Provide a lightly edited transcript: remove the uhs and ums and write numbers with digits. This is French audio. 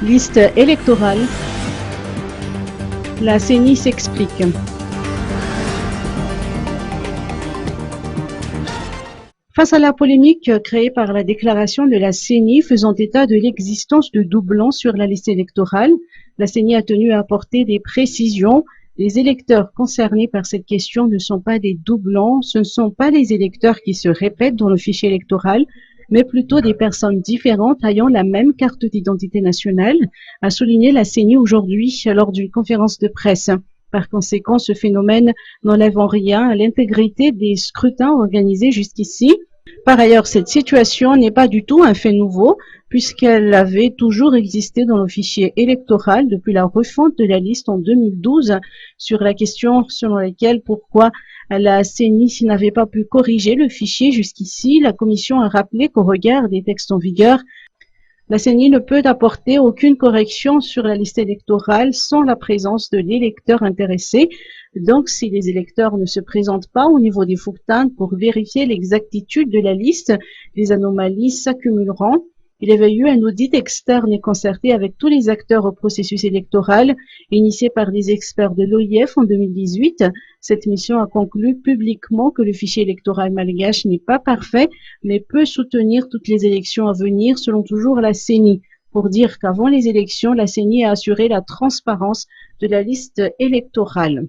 Liste électorale. La CENI s'explique. Face à la polémique créée par la déclaration de la CENI faisant état de l'existence de doublons sur la liste électorale, la CENI a tenu à apporter des précisions. Les électeurs concernés par cette question ne sont pas des doublons, ce ne sont pas les électeurs qui se répètent dans le fichier électoral, mais plutôt des personnes différentes ayant la même carte d'identité nationale, a souligné la CENI aujourd'hui lors d'une conférence de presse. Par conséquent, ce phénomène n'enlève en rien à l'intégrité des scrutins organisés jusqu'ici. Par ailleurs, cette situation n'est pas du tout un fait nouveau, puisqu'elle avait toujours existé dans le fichier électoral depuis la refonte de la liste en 2012, sur la question selon laquelle pourquoi la CENI n'avait pas pu corriger le fichier jusqu'ici. La Commission a rappelé qu'au regard des textes en vigueur, la CENI ne peut apporter aucune correction sur la liste électorale sans la présence de l'électeur intéressé. Donc, si les électeurs ne se présentent pas au niveau des fourtains pour vérifier l'exactitude de la liste, les anomalies s'accumuleront. Il y avait eu un audit externe et concerté avec tous les acteurs au processus électoral, initié par des experts de l'OIF en 2018. Cette mission a conclu publiquement que le fichier électoral malgache n'est pas parfait, mais peut soutenir toutes les élections à venir, selon toujours la CENI. Pour dire qu'avant les élections, la CENI a assuré la transparence de la liste électorale.